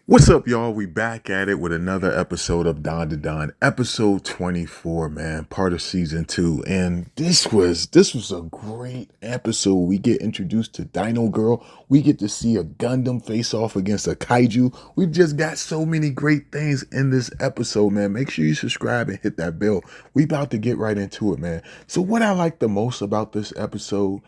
What's up, y'all? We back at it with another episode of Dandadan, episode 24, man, part of season 2. And this was a great episode. We get introduced to Dino Girl. We get to see a Gundam face off against a kaiju. We've just got so many great things in this episode, man. Make sure you subscribe and hit that bell. We about to get right into it, man. So what I like the most about this episode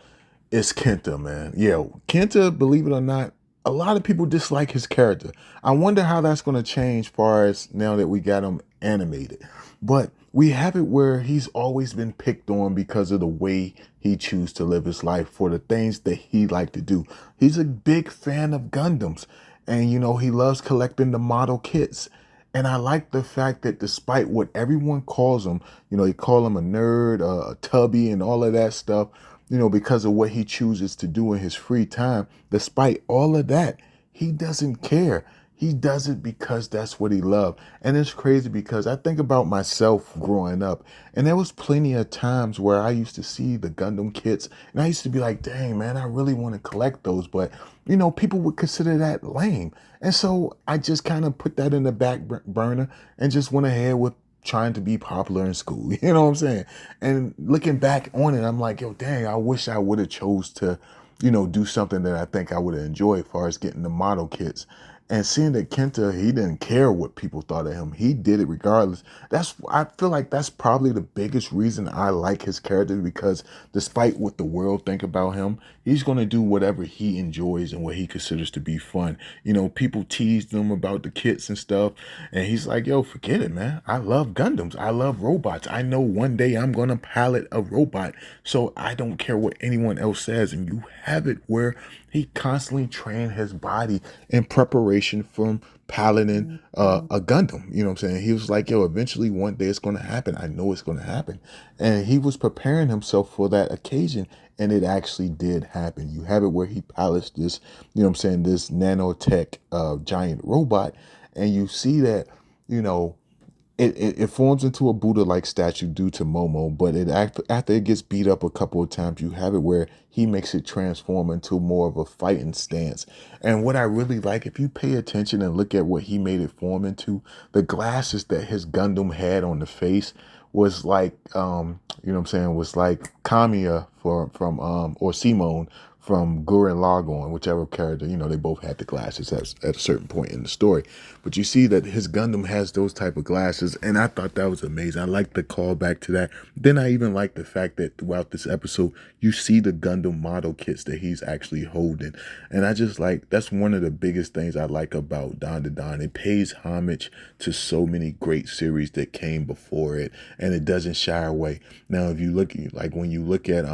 is Kenta, man. Yeah, Kenta, believe it or not, a lot of people dislike his character. I wonder how that's going to change far as now that we got him animated. But we have it where he's always been picked on because of the way he chooses to live his life for the things that he like to do. He's a big fan of Gundams. And, he loves collecting the model kits. And I like the fact that despite what everyone calls him, they call him a nerd, a tubby, and all of that stuff, because of what he chooses to do in his free time, despite all of that, he doesn't care. He does it because that's what he loved. And it's crazy because I think about myself growing up, and there was plenty of times where I used to see the Gundam kits, and I used to be like, dang, man, I really want to collect those. But, people would consider that lame. And so I just kind of put that in the back burner and just went ahead with trying to be popular in school. You know what I'm saying? And looking back on it, I'm like, yo, dang, I wish I would have chose to, do something that I think I would have enjoyed as far as getting the model kits. And seeing that Kenta, he didn't care what people thought of him. He did it regardless. I feel like that's probably the biggest reason I like his character, because despite what the world think about him, he's going to do whatever he enjoys and what he considers to be fun. People teased him about the kits and stuff, and he's like, yo, forget it, man. I love Gundams. I love robots. I know one day I'm going to pilot a robot, so I don't care what anyone else says. And you have it where he constantly trained his body in preparation from piloting a Gundam. You know what I'm saying? He was like, yo, eventually one day it's going to happen. I know it's going to happen. And he was preparing himself for that occasion. And it actually did happen. You have it where he pilots this, this nanotech giant robot. And you see that, you know, it forms into a Buddha-like statue due to Momo, but after it gets beat up a couple of times, you have it where he makes it transform into more of a fighting stance. And what I really like, if you pay attention and look at what he made it form into, the glasses that his Gundam had on the face was like, was like Kamiya or Simone from Gurren Lagann, whichever character, they both had the glasses at a certain point in the story. But you see that his Gundam has those type of glasses, and I thought that was amazing. I like the callback to that. Then I even like the fact that throughout this episode, you see the Gundam model kits that he's actually holding. And I just like, that's one of the biggest things I like about Dandadan. It pays homage to so many great series that came before it, and it doesn't shy away. Now, if you look, like when you look at,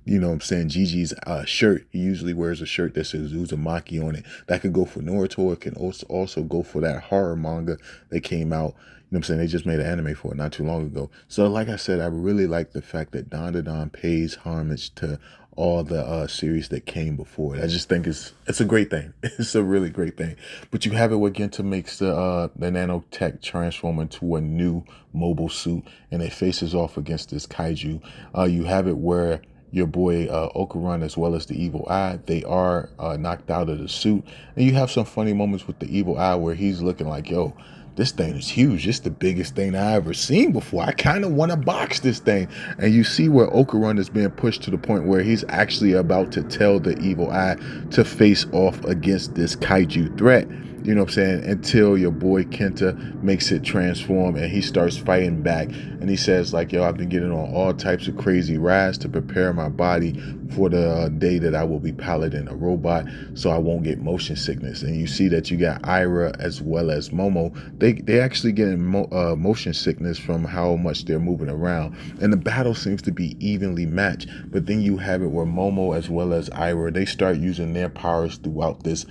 Gigi's shirt, he usually wears a shirt that says Uzumaki on it. That could go for Naruto. It can also go for that horror manga that came out. They just made an anime for it not too long ago. So like I said, I really like the fact that Dandadan pays homage to all the series that came before it. I just think it's a great thing. It's a really great thing. But you have it where Genta makes the nanotech transform into a new mobile suit, and it faces off against this kaiju. You have it where your boy Okuran, as well as the Evil Eye, they are knocked out of the suit. And you have some funny moments with the Evil Eye where he's looking like, yo, this thing is huge. It's the biggest thing I ever seen before. I kind of want to box this thing. And you see where Okuran is being pushed to the point where he's actually about to tell the Evil Eye to face off against this kaiju threat. Until your boy Kenta makes it transform and he starts fighting back. And he says like, yo, I've been getting on all types of crazy rides to prepare my body for the day that I will be piloting a robot, so I won't get motion sickness. And you see that you got Ira as well as Momo. They actually getting motion sickness from how much they're moving around. And the battle seems to be evenly matched. But then you have it where Momo as well as Ira, they start using their powers throughout this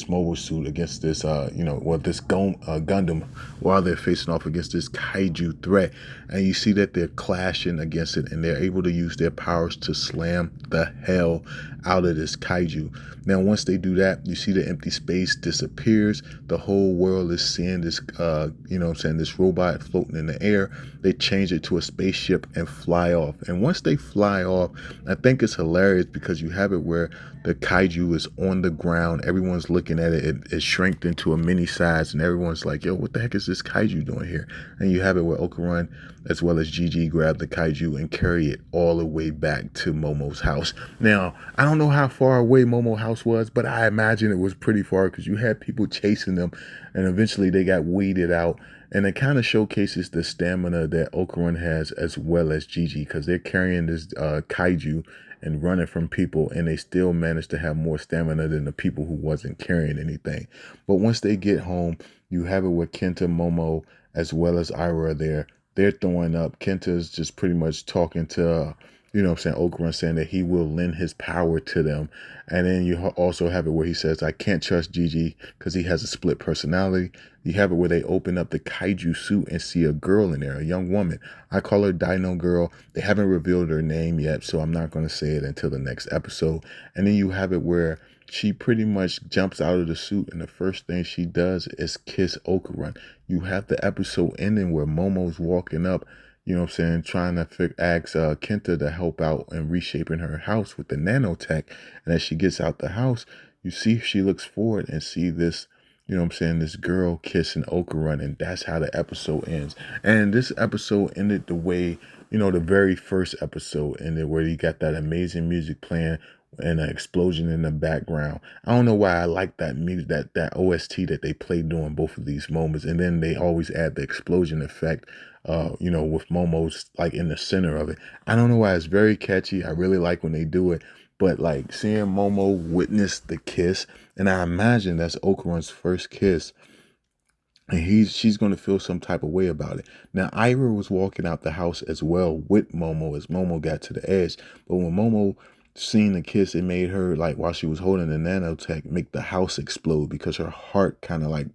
mobile suit against this, this Gundam, while they're facing off against this kaiju threat. And you see that they're clashing against it, and they're able to use their powers to slam the hell out of this kaiju. Now, once they do that, you see the empty space disappears. The whole world is seeing this, this robot floating in the air. They change it to a spaceship and fly off. And once they fly off, I think it's hilarious because you have it where the kaiju is on the ground. Everyone's looking at it. It shrinked into a mini size, and everyone's like, yo, what the heck is this kaiju doing here? And you have it where Okarun as well as Gigi grab the kaiju and carry it all the way back to Momo's house. Now, I don't know how far away Momo's house was, but I imagine it was pretty far because you had people chasing them, and eventually they got weeded out. And it kind of showcases the stamina that Okarun has as well as Gigi, because they're carrying this kaiju and running from people, and they still manage to have more stamina than the people who wasn't carrying anything. But once they get home, you have it with Kenta, Momo, as well as Ira there. They're throwing up. Kenta's just pretty much talking to, you know what I'm saying, Okarun, saying that he will lend his power to them. And then you also have it where he says, I can't trust Gigi because he has a split personality. You have it where they open up the kaiju suit and see a girl in there, a young woman. I call her Dino Girl. They haven't revealed her name yet, so I'm not going to say it until the next episode. And then you have it where she pretty much jumps out of the suit, and the first thing she does is kiss Okarun. You have the episode ending where Momo's walking up, you know what I'm saying, trying to ask Kenta to help out in reshaping her house with the nanotech. And as she gets out the house, you see she looks forward and see this, you know what I'm saying, this girl kissing Okarun, and that's how the episode ends. And this episode ended the way, you know, the very first episode ended, where you got that amazing music playing and an explosion in the background. I don't know why I like that music, that OST that they played during both of these moments. And then they always add the explosion effect, you know, with Momo's like in the center of it. I don't know why. It's very catchy. I really like when they do it. But like seeing Momo witness the kiss, and I imagine that's Okarun's first kiss, and she's going to feel some type of way about it. Now, Ira was walking out the house as well with Momo as Momo got to the edge. But when Momo seen the kiss, it made her, like, while she was holding the nanotech, make the house explode, because her heart kind of like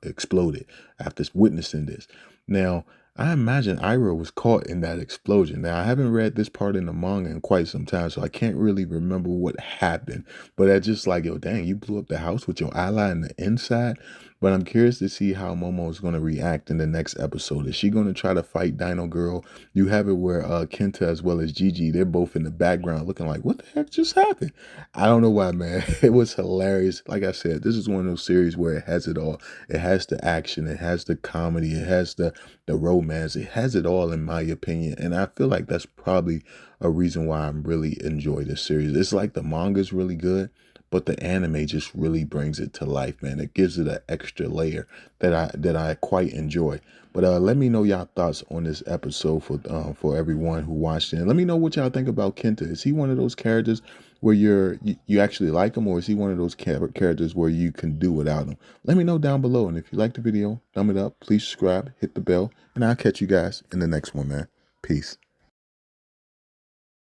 exploded after witnessing this. Now, I imagine Ira was caught in that explosion. Now, I haven't read this part in the manga in quite some time, so I can't really remember what happened. But I just like, yo, dang, you blew up the house with your ally in the inside. But I'm curious to see how Momo is going to react in the next episode. Is she going to try to fight Dino Girl? You have it where Kenta as well as Gigi, they're both in the background looking like, what the heck just happened? I don't know why, man. It was hilarious. Like I said, this is one of those series where it has it all. It has the action, it has the comedy, it has the romance, it has it all, in my opinion. And I feel like that's probably a reason why I'm really enjoy this series. It's like the manga's really good, but the anime just really brings it to life, man. It gives it an extra layer that I quite enjoy. But let me know y'all thoughts on this episode for everyone who watched it. And let me know what y'all think about Kenta. Is he one of those characters where you actually like him, or is he one of those characters where you can do without him? Let me know down below. And if you like the video, thumb it up, please subscribe, hit the bell, and I'll catch you guys in the next one, man. Peace.